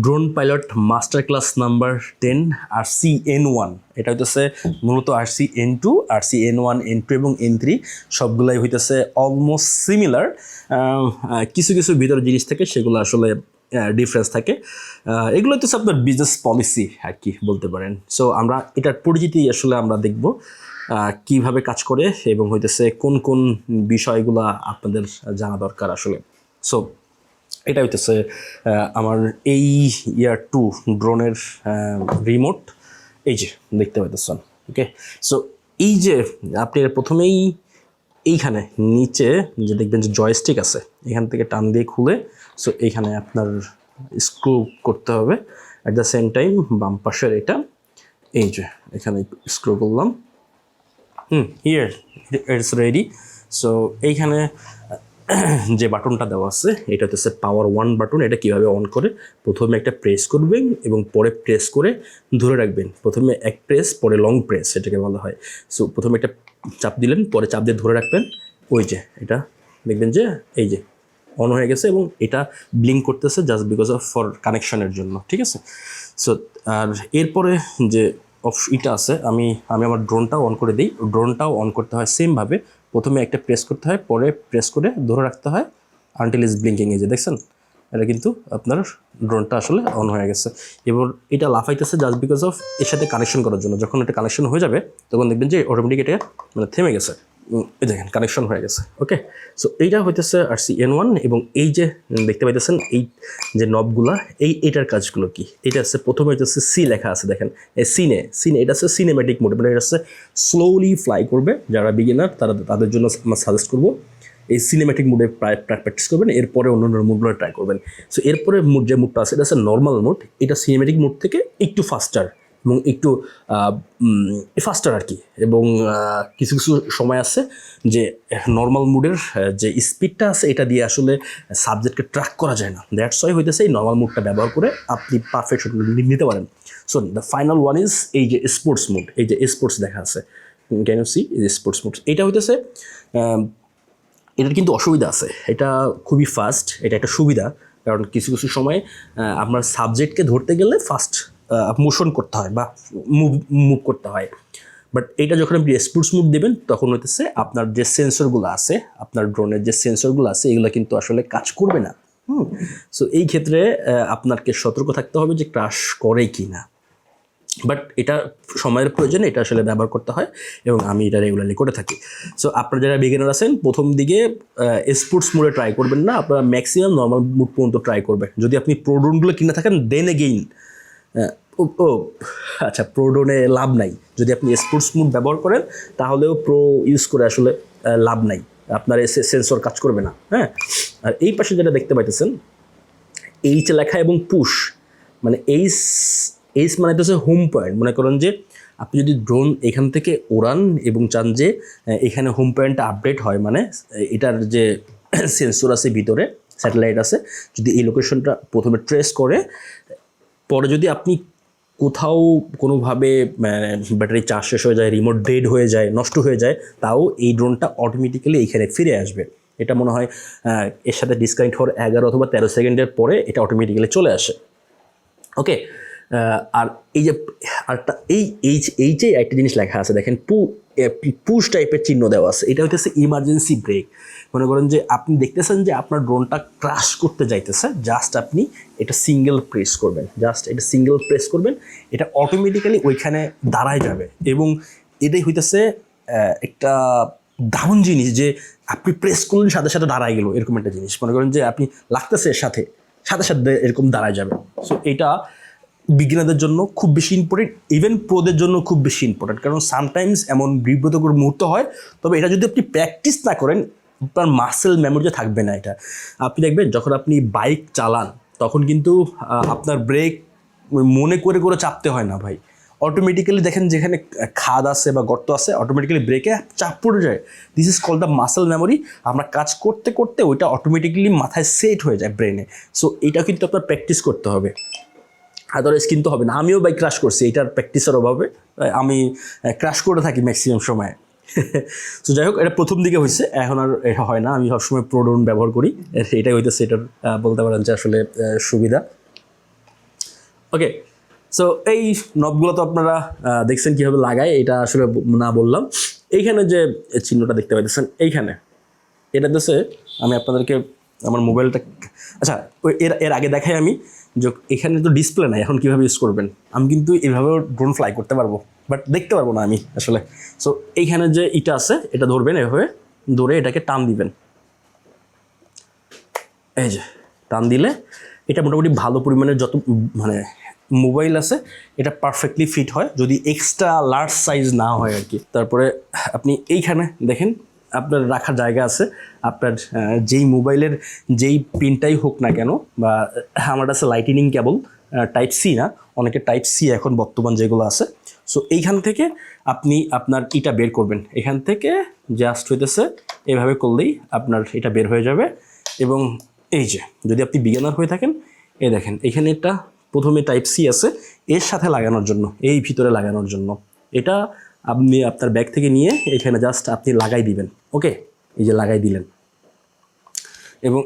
Drone pilot master class number 10 RC-N1। এটা হইতেছে মূলত RC-N2, RC-N1, N2 এবং N3 সবগুলাই হইতেছে অলমোস্ট সিমিলার। কিছু কিছু ভিতরে জিনিস থাকে সেগুলো আসলে ডিফারেন্স থাকে। এগুলো হচ্ছে আপনার বিজনেস পলিসি আর কি বলতে পারেন। সো আমরা এটার পরিচিতি আসলে আমরা দেখব কিভাবে কাজ করে এবং হইতেছে কোন কোন বিষয়গুলো আপনাদের জানা দরকার আসলে। সো এটা হইতেছে আমার এই ইয়ার 2 ড্রোনের রিমোট। এই যে দেখতে পাইতেছেন, ওকে। সো এই যে আপনি প্রথমেই এইখানে নিচে যে দেখবেন যে জয়স্টিক আছে, এখান থেকে টান দিয়ে খুলে সো এইখানে আপনার স্ক্রু করতে হবে। অ্যাট দ্য সেম টাইম বাম পাশের এটা এই যে এখানে স্ক্রু করলাম, হিয়ার ইটস রেডি। সো এইখানে যে বাটনটা দেওয়া আছে এটা হচ্ছে পাওয়ার 1 বাটন। এটা কীভাবে অন করে, প্রথমে একটা প্রেস করবেন এবং পরে প্রেস করে ধরে রাখবেন। প্রথমে এক প্রেস পরে লং প্রেস, এটাকে বলা হয়। সো প্রথমে একটা চাপ দিলেন, পরে চাপ দিয়ে ধরে রাখবেন। ওই যে এটা দেখবেন যে এই যে অন হয়ে গেছে এবং এটা ব্লিঙ্ক করতেছে জাস্ট বিকজ অফ ফর কানেকশনের জন্য, ঠিক আছে। সো আর এরপরে যে এটা আছে, আমি আমার ড্রোনটাও অন করে দিই। ড্রোনটাও অন করতে হয় সেমভাবে, প্রথমে একটা প্রেস করতে হয়, পরে প্রেস করে ধরে রাখতে হয় আনটিল ইজ ব্লিঙ্কিং। এই যে দেখছেন, এটা কিন্তু আপনার ড্রোনটা আসলে অন হয়ে গেছে। এবার এটা লাফাইতেছে জাস্ট বিকজ অফ এর সাথে কানেকশন করার জন্য। যখন এটা কানেকশন হয়ে যাবে তখন দেখবেন যে অটোমেটিক এটা মানে থেমে গেছে। এই দেখেন কানেকশন হয়ে গেছে, ওকে। সো এইটা হইতেছে RC-N1 এবং এই যে দেখতে পাইতেছেন এই যে নবগুলা, এটার কাজগুলো কি? এটা হচ্ছে প্রথমে হইতেছে সি লেখা আছে, দেখেন এই সিনে এটা হচ্ছে সিনেম্যাটিক মোড, মানে এটা হচ্ছে স্লোলি ফ্লাই করবে। যারা বিগিনার তাদের জন্য আমরা সাজেস্ট করবো এই সিনেম্যাটিক মোডে প্র্যাকটিস করবেন, এরপরে অন্য অন্য মুডগুলো ট্রাই করবেন। সো এরপরে যে মুডটা আছে এটা হচ্ছে নর্মাল মোড। এটা সিনেম্যাটিক মোড থেকে একটু ফাস্টার এবং একটু ফাস্টার আর কি। এবং কিছু কিছু সময় আছে যে নর্মাল মুডের যে স্পিডটা আছে এটা দিয়ে আসলে সাবজেক্টকে ট্র্যাক করা যায় না। দ্যাটস ওয়াই হইতেছে এই নর্মাল মুডটা ব্যবহার করে আপনি পারফেক্ট শট নিতে পারেন। So the final one is এই যে স্পোর্টস মুড। এই যে স্পোর্টস দেখা আছে, ক্যান ইউ সি এই যে স্পোর্টস মুড। এটা হইতেছে এটার কিন্তু অসুবিধা আছে, এটা খুবই ফাস্ট, এটা একটা সুবিধা। কারণ কিছু কিছু সময় আপনার সাবজেক্টকে ধরতে গেলে ফাস্ট মোশন করতে হয় বা মুভ করতে হয়। বাট এটা যখন আপনি স্পোর্টস মুভ দেবেন তখন হইতেছে আপনার যে সেন্সরগুলো আছে, আপনার ড্রোনের যে সেন্সরগুলো আছে এগুলো কিন্তু আসলে কাজ করবে না। সো এই ক্ষেত্রে আপনাকে সতর্ক থাকতে হবে যে ক্রাশ করে কি না। বাট এটা সময়ের প্রয়োজনে এটা আসলে ব্যবহার করতে হয় এবং আমি এটা রেগুলারলি করে থাকি। সো আপনারা যারা বিগিনার আছেন প্রথম দিকে স্পোর্টস মোডে ট্রাই করবেন না, আপনারা ম্যাক্সিমাম নর্মাল মুড পর্যন্ত ট্রাই করবেন। যদি আপনি প্রো ড্রোনগুলো কিনে থাকেন দেন এগেইন আচ্ছা প্রো ড্রোনে লাভ নাই। যদি আপনি স্পোর্টস মুড ব্যবহার করেন তাহলেও প্রো ইউজ করে আসলে লাভ নাই, আপনার সেন্সর কাজ করবে না। হ্যাঁ, আর এই পাশে যেটা দেখতে পাইতেছেন এইচ লেখা এবং পুশ, মানে এইচ মানে হচ্ছে হোম পয়েন্ট। মনে করেন যে আপনি যদি ড্রোন এখান থেকে ওড়ান এবং চান যে এখানে হোম পয়েন্টটা আপডেট হয়, মানে এটার যে সেন্সর আছে ভিতরে, স্যাটেলাইট আছে, যদি এই লোকেশনটা প্রথমে ট্রেস করে, পরে যদি আপনি কোথাও কোনোভাবে ব্যাটারি চার্জ শেষ হয়ে যায়, রিমোট ডেড হয়ে যায়, নষ্ট হয়ে যায়, তাও এই ড্রোনটা অটোমেটিক্যালি এইখানে ফিরে আসবে। এটা মনে হয় এর সাথে ডিসকানেক্ট হওয়ার 11 অথবা 13 সেকেন্ডের পরে এটা অটোমেটিক্যালি চলে আসে, ওকে। আর এই যে আরটা এইচে একটা জিনিস লেখা আছে, দেখেন পুশ টাইপের চিহ্ন দেওয়া আছে। এটা হচ্ছে ইমার্জেন্সি ব্রেক। মনে করেন যে আপনি দেখতেছেন যে আপনার ড্রোনটা ক্রাশ করতে যাইতেছে, জাস্ট আপনি এটা সিঙ্গেল প্রেস করবেন, এটা অটোমেটিক্যালি ওইখানে দাঁড়ায় যাবে। এবং এটাই হইতেছে একটা দারুণ জিনিস যে আপনি প্রেস করলেন সাথে সাথে দাঁড়ায় গেল, এরকম একটা জিনিস। মনে করেন যে আপনি লাগতেছে সাথে সাথে এরকম দাঁড়ায় যাবে। সো এটা বিজ্ঞানীদের জন্য খুব বেশি ইম্পর্টেন্ট, ইভেন প্রোদের জন্য খুব বেশি ইম্পর্টেন্ট। কারণ সামটাইমস এমন বিব্রতকর মুহূর্ত হয়, তবে এটা যদি আপনি প্র্যাকটিস না করেন আপনার মাসেল মেমোরিতে থাকবে না। এটা আপনি দেখবেন যখন আপনি বাইক চালান তখন কিন্তু আপনার ব্রেক মনে করে করে চাপতে হয় না ভাই, অটোমেটিক্যালি দেখেন যেখানে খাদ আছে বা গর্ত আছে অটোমেটিক্যালি ব্রেকে চাপ পড়ে যায়। This is called the muscle memory. আমরা কাজ করতে করতে ওইটা অটোমেটিক্যালি মাথায় সেট হয়ে যায় ব্রেনে। সো এটা কিন্তু আপনার প্র্যাকটিস করতে হবে, আদারওয়াইজ কিন্তু হবে না। আমিও বাইক ক্রাশ করছি এটার প্র্যাকটিসের অভাবে, আমি ক্রাশ করে থাকি ম্যাক্সিমাম সময়। তো যাই হোক, এটা প্রথম দিকে হয়েছে, এখন আর এটা হয় না। আমি সবসময় প্রো ড্রোন ব্যবহার করি, এটাই হইতেছে এটার বলতে পারেন যে আসলে সুবিধা। ওকে, সো এই নবগুলো তো আপনারা দেখছেন কীভাবে লাগায়, এটা আসলে না বললাম। এইখানে যে চিহ্নটা দেখতে পাইতেছেন এইখানে, এটা দিচ্ছে আমি আপনাদেরকে আমার মোবাইলটা, আচ্ছা ওই এর আগে দেখাই আমি যে এখানে তো ডিসপ্লে নাই, এখন কীভাবে ইউজ করবেন। আমি কিন্তু এইভাবেও ড্রোন ফ্লাই করতে পারবো, বাট দেখতে পারবো না আমি আসলে। সো এইখানে যে ইটা আছে এটা ধরবেন, এভাবে ধরে এটাকে টান দিবেন, এই যে টান দিলে এটা মোটামুটি ভালো পরিমাণে যত মানে মোবাইল আছে এটা পারফেক্টলি ফিট হয়, যদি এক্সট্রা লার্জ সাইজ না হয় আর কি। তারপরে আপনি এইখানে দেখেন আপনার রাখার জায়গা আছে, আপনার যেই মোবাইলের যেই পিনটাই হোক না কেন, বা আমার কাছে লাইটেনিং কেবল টাইপ সি না, অনেকে টাইপ সি এখন বর্তমান যেগুলো আছে। সো এইখান থেকে আপনি আপনার ইটা বের করবেন, এখান থেকে জাস্ট হইতেছে এভাবে করলেই আপনার এটা বের হয়ে যাবে। এবং এই যে যদি আপনি বিগিনার হয়ে থাকেন, এই দেখেন এখানে একটা প্রথমে টাইপ সি আছে এর সাথে লাগানোর জন্য, এই ভিতরে লাগানোর জন্য। এটা আপনি আপনার ব্যাগ থেকে নিয়ে এখানে জাস্ট আপনি লাগাই দিবেন। ওকে, এই যে লাগাই দিলেন। এবং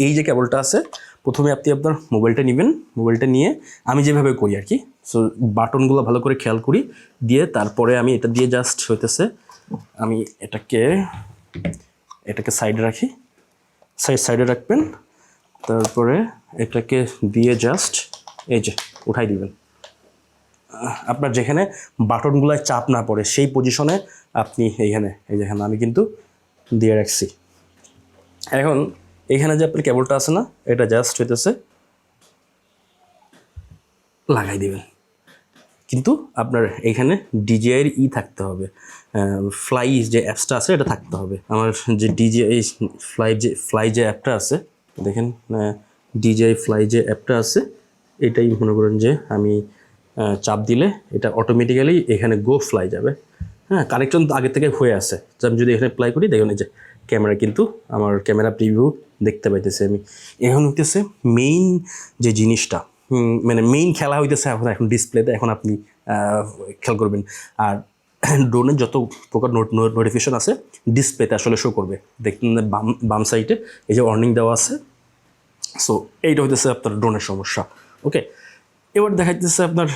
এই যে কেবলটা আছে, প্রথমে আপনি আপনার মোবাইলটা নেবেন, মোবাইলটা নিয়ে আমি যেভাবে করি আর কি, সো বাটনগুলো ভালো করে খেয়াল করি, দিয়ে তারপরে আমি এটা দিয়ে জাস্ট হইতেছে আমি এটাকে সাইডে রাখি, সাইডে রাখবেন। তারপরে এটাকে দিয়ে জাস্ট এই যে উঠাই দিবেন। আপনার যেখানে বাটনগুলোয় চাপ না পড়ে সেই পজিশনে আপনি এইখানে, এই যেখানে আমি কিন্তু দিয়ে রাখছি। এখন এইখানে যে আপনার কেবলটা আছে না, এটা জাস্ট হইতেছে লাগাই দিবেন। কিন্তু আপনার এইখানে ডিজিআইয়ের থাকতে হবে, ফ্লাই যে অ্যাপসটা আছে এটা থাকতে হবে। আমার যে ডিজিআই ফ্লাই যে অ্যাপটা আছে, দেখেন ডিজিআই ফ্লাই যে অ্যাপটা আছে, এটাই মনে করেন যে আমি চাপ দিলে এটা অটোমেটিক্যালি এখানে গো ফ্লাই যাবে। হ্যাঁ, কানেকশন তো আগে থেকে হয়ে আছে। আমি যদি এখানে অ্যাপ্লাই করি, দেখুন এই যে ক্যামেরা কিন্তু আমার ক্যামেরা প্রিভিউ দেখতে পাইতেছে আমি। এখন হইতেছে মেইন যে জিনিসটা, মানে মেইন খেলা হইতেছে এখন ডিসপ্লেতে, এখন আপনি খেয়াল করবেন। আর ড্রোনের যত প্রকার নোটিফিকেশন আছে ডিসপ্লেতে আসলে শো করবে। দেখুন বাম সাইডে এই যে ওয়ার্নিং দেওয়া আছে। সো এইটা হইতেছে আপনার ড্রোনের সমস্যা। ওকে, এবার দেখা যাচ্ছে আপনার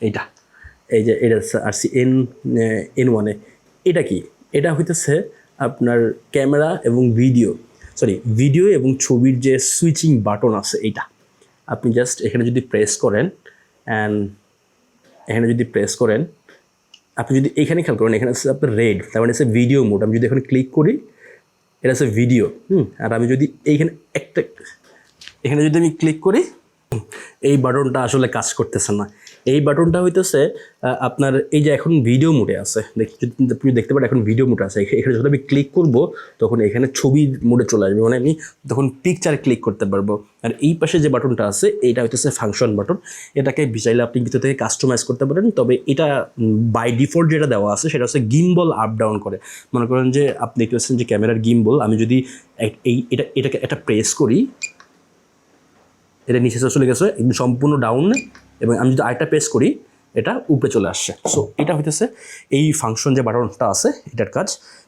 এইটা, এই যে এটা RC-N1, এটা কি? এটা হইতেছে আপনার ক্যামেরা এবং ভিডিও এবং ছবির যে সুইচিং বাটন আছে, এইটা আপনি জাস্ট এখানে যদি প্রেস করেন, অ্যান্ড এখানে যদি প্রেস করেন, আপনি যদি এখানে খেয়াল করেন, এখানে আছে আপনার রেড, তার মানে হচ্ছে ভিডিও মোড। আমি যদি এখানে ক্লিক করি, এটা হচ্ছে ভিডিও। আর আমি যদি এখানে যদি আমি ক্লিক করি, এই বাটনটা আসলে কাজ করতেছে না। এই বাটনটা হইতেছে আপনার এই যে এখন ভিডিও মোডে আছে, আপনি দেখতে পারেন এখন ভিডিও মোডে আছে। এখানে যখন আমি ক্লিক করব তখন এখানে ছবি মোডে চলে আসবে, মানে আমি তখন পিকচার ক্লিক করতে পারবো। আর এই পাশে যে বাটনটা আছে এইটা হইতেছে ফাংশন বাটন। এটাকে চাইলে আপনি ভিতর থেকে কাস্টমাইজ করতে পারেন, তবে এটা বাই ডিফল্ট যেটা দেওয়া আছে সেটা হচ্ছে গিম্বল আপ ডাউন করে। মনে করেন যে আপনি দেখতে পাচ্ছেন যে ক্যামেরার গিম্বল, আমি যদি এটাকে একটা প্রেস করি, এটা নিচে চলে গেছে একদম সম্পূর্ণ ডাউনে, এবং আমি যদি আরেকটা প্রেস করি এটা উপরে চলে আসছে। সো এটা হইতেছে এই ফাংশন যে বাটনটা আছে এটার কাজ।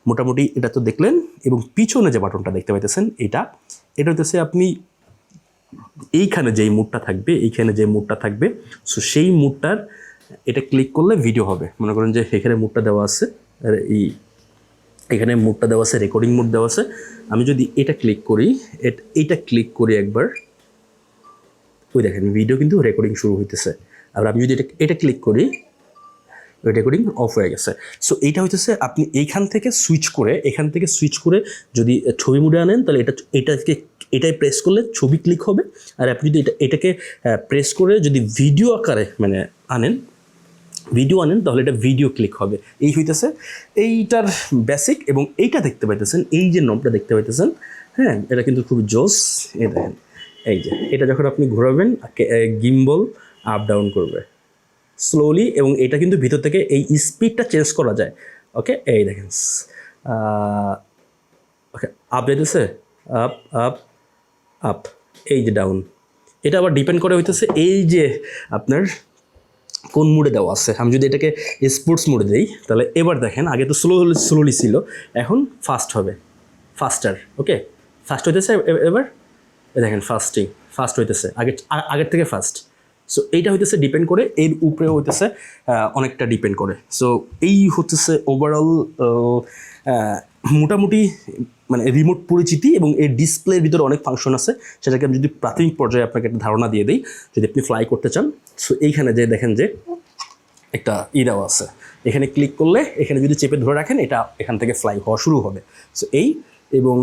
মোটামুটি এটা তো দেখলেন। এবং পিছনে যে বাটনটা দেখতে পাইতেছেন এটা হইতেছে আপনি এইখানে যেই মুডটা থাকবে, সো সেই মুডটার এটা ক্লিক করলে ভিডিও হবে। মনে করেন যে এখানে মুডটা দেওয়া আছে, আর এখানে মুডটা দেওয়া আছে, রেকর্ডিং মুড দেওয়া আছে। আমি যদি এটা ক্লিক করি একবার, ওই দেখেন ভিডিও কিন্তু রেকর্ডিং শুরু হইতেছে। আর আমি যদি এটা ক্লিক করি, রেকর্ডিং অফ হয়ে গেছে। সো এইটা হইতেছে আপনি এখান থেকে সুইচ করে যদি ছবি মুডে আনেন, তাহলে এটাই প্রেস করলে ছবি ক্লিক হবে। আর আপনি যদি এটাকে প্রেস করে যদি ভিডিও আকারে মানে ভিডিও আনেন তাহলে এটা ভিডিও ক্লিক হবে। এই হইতেছে এইটার বেসিক। এবং এইটা দেখতে পাইতেছেন, এই যে নবটা দেখতে পাইতেছেন, হ্যাঁ, এটা কিন্তু খুব জোস। এই দেখেন, এই যে এটা যখন আপনি ঘোরাবেন গিম্বল আপ ডাউন করবে স্লোলি, এবং এটা কিন্তু ভিতর থেকে এই স্পিডটা চেঞ্জ করা যায়। ওকে, এই দেখেন ওকে আপ যেতেছে, আপ আপ আপ, এই যে ডাউন। এটা আবার ডিপেন্ড করে হইতেছে এই যে আপনার কোন মুডে দেওয়া আছে। আমি যদি এটাকে স্পোর্টস মুডে দিই, তাহলে এবার দেখেন আগে তো স্লোলি ছিল, এখন ফাস্ট হবে, ফাস্টার। ওকে, ফাস্ট হইতেছে এবার, দেখেন ফাস্ট হইতেছে আগের থেকে ফাস্ট। সো এইটা হইতেছে ডিপেন্ড করে, এর উপরে হইতেছে অনেকটা ডিপেন্ড করে। সো এই হচ্ছে ওভারঅল মোটামুটি মানে রিমোট পরিচিতি, এবং এর ডিসপ্লের ভিতরে অনেক ফাংশন আছে, সেটাকে আমি যদি প্রাথমিক পর্যায়ে আপনাকে একটা ধারণা দিয়ে দিই, যদি আপনি ফ্লাই করতে চান। সো এইখানে যে দেখেন যে একটা দেওয়া আছে, এখানে ক্লিক করলে এখানে যদি চেপে ধরে রাখেন এটা এখান থেকে ফ্লাই হওয়া শুরু হবে। সো এই, এবং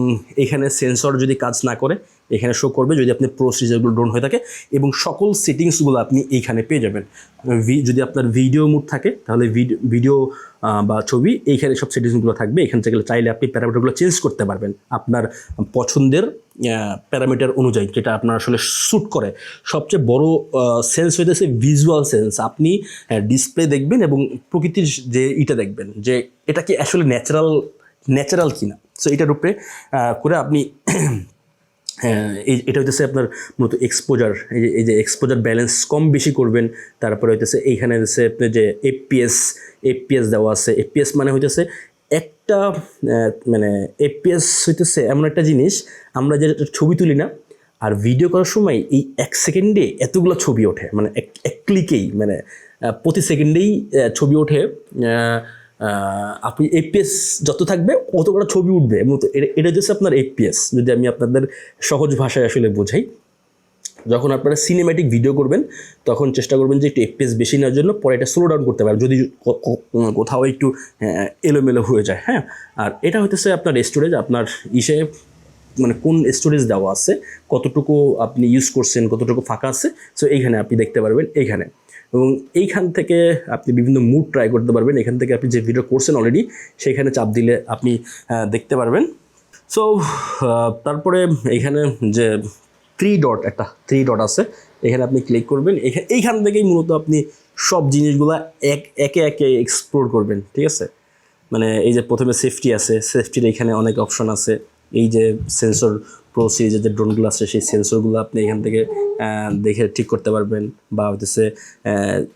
এখানে সেন্সর যদি কাজ না করে এখানে শো করবে যদি আপনি প্রসিজারগুলো ড্রোন হয়ে থাকে, এবং সকল সেটিংসগুলো আপনি এইখানে পেয়ে যাবেন। যদি আপনার ভিডিও মুড থাকে তাহলে ভিডিও বা ছবি এইখানে সব সেটিংসগুলো থাকবে। এখান থেকে চাইলে আপনি প্যারামিটারগুলো চেঞ্জ করতে পারবেন আপনার পছন্দের প্যারামিটার অনুযায়ী, যেটা আপনার আসলে শ্যুট করে। সবচেয়ে বড় সেন্স হইতেছে ভিজুয়াল সেন্স। আপনি ডিসপ্লে দেখবেন এবং প্রকৃতির যে এটা দেখবেন যে এটা কি আসলে ন্যাচারাল কিনা। সো এটার উপরে করে আপনি এটা হইতেছে আপনার মূলত এক্সপোজার, এই যে এক্সপোজার ব্যালেন্স কম বেশি করবেন। তারপরে হইতেছে এইখানে হচ্ছে আপনি যে এফপিএস দেওয়া আছে। এফপিএস মানে হইতেছে একটা মানে এফপিএস হইতেছে এমন একটা জিনিস, আমরা যে ছবি তুলি না, আর ভিডিও করার সময় এই 1 সেকেন্ডে এতগুলো ছবি ওঠে, মানে এক ক্লিকেই, মানে প্রতি সেকেন্ডেই ছবি ওঠে। আপনি এফপিএস যত থাকবে অতগুলো ছবি উঠবে, এবং এটা হচ্ছে আপনার এফপিএস। যদি আমি আপনাদের সহজ ভাষায় আসলে বোঝাই, যখন আপনারা সিনেম্যাটিক ভিডিও করবেন তখন চেষ্টা করবেন যে একটু এফপিএস বেশি নেওয়ার জন্য, পরে এটা স্লো ডাউন করতে পারবেন যদি কোথাও একটু এলোমেলো হয়ে যায়। হ্যাঁ, আর এটা হইতেছে আপনার স্টোরেজ, আপনার ইসে মানে কোন স্টোরেজ দেওয়া আছে, কতটুকু আপনি ইউজ করছেন, কতটুকু ফাঁকা আছে। সো এইখানে আপনি দেখতে পারবেন এইখানে, এবং এইখান থেকে আপনি বিভিন্ন মুড ট্রাই করতে পারবেন। এখান থেকে আপনি যে ভিডিও করছেন অলরেডি সেইখানে চাপ দিলে আপনি দেখতে পারবেন। সো তারপরে এইখানে যে একটা থ্রি ডট আছে, এখানে আপনি ক্লিক করবেন। এইখান থেকেই মূলত আপনি সব জিনিসগুলো একে একে এক্সপ্লোর করবেন। ঠিক আছে, মানে এই যে প্রথমে সেফটি আছে, সেফটির এখানে অনেক অপশন আছে। এই যে সেন্সর প্রো সিরিজের যে ড্রোনগুলো আছে সেই সেন্সরগুলো আপনি এখান থেকে দেখে ঠিক করতে পারবেন, বা হচ্ছে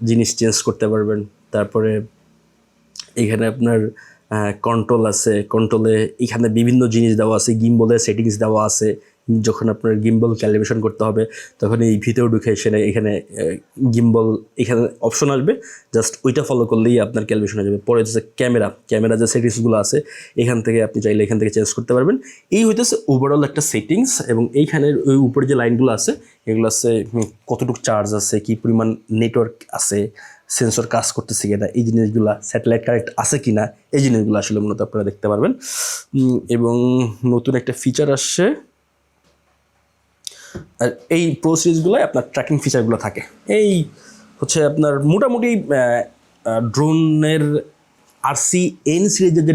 জিনিস চেঞ্জ করতে পারবেন। তারপরে এখানে আপনার কন্ট্রোল আছে, কন্ট্রোলে এখানে বিভিন্ন জিনিস দেওয়া আছে, গিম্বলের সেটিংস দেওয়া আছে। যখন আপনার গিম্বল ক্যালিব্রেশন করতে হবে তখন এই ভিতরে ঢুকে এখানে গিম্বল এখানে অপশন আসবে, জাস্ট ওইটা ফলো করলেই আপনার ক্যালিব্রেশন হয়ে যাবে। পরে হচ্ছে ক্যামেরা যে সেটিংসগুলো আছে এখান থেকে আপনি চাইলে এখান থেকে চেঞ্জ করতে পারবেন। এই হইতেছে ওভারঅল একটা সেটিংস। এবং এইখানের ওই উপরে যে লাইনগুলো আছে এগুলো আছে কতটুকু চার্জ আছে, কী পরিমাণ নেটওয়ার্ক আছে, সেন্সর কাজ করতেছে কিনা, এই জিনিসগুলো স্যাটেলাইট কানেক্ট আছে কিনা, এই জিনিসগুলো আসলে মূলত আপনারা দেখতে পারবেন। এবং নতুন একটা ফিচার আসছে, আর এই প্রো সিরিজগুলোয় আপনার ট্র্যাকিং ফিচারগুলো থাকে। এই হচ্ছে আপনার মোটামুটি ড্রোনের RCN সিরিজের যে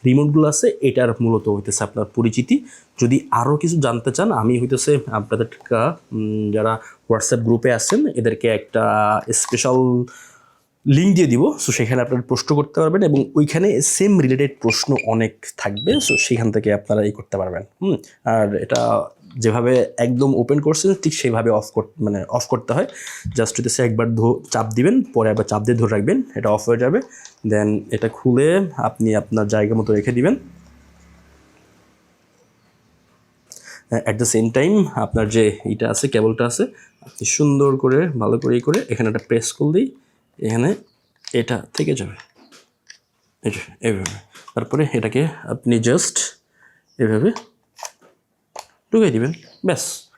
রিমোটগুলো আছে এটার মূলত হইতেছে আপনার পরিচিতি। যদি আরও কিছু জানতে চান আমি হইতেছে আপনাদের যারা হোয়াটসঅ্যাপ গ্রুপে আছেন এদেরকে একটা স্পেশাল লিঙ্ক দিয়ে দিব। সো সেখানে আপনারা প্রশ্ন করতে পারবেন, এবং ওইখানে সেম রিলেটেড প্রশ্ন অনেক থাকবে। সো সেখান থেকে আপনারা করতে পারবেন। আর এটা যেভাবে একদম ওপেন করছেন ঠিক সেইভাবে অফ করতে হয়। জাস্ট হইতেছে একবার চাপ দিবেন, পরে আবার চাপ দিয়ে ধরে রাখবেন, এটা অফ হয়ে যাবে। দেন এটা খুলে আপনি আপনার জায়গা মতো রেখে দিবেন। অ্যাট দ্য সেম টাইম আপনার যে এটা আছে, কেবলটা আছে, আপনি সুন্দর করে ভালো করে এখানে একটা প্রেস করলেই এখানে এটা থেকে যাবে এভাবে। তারপরে এটাকে আপনি জাস্ট এভাবে ঢুকিয়ে দিবেন, ব্যাস।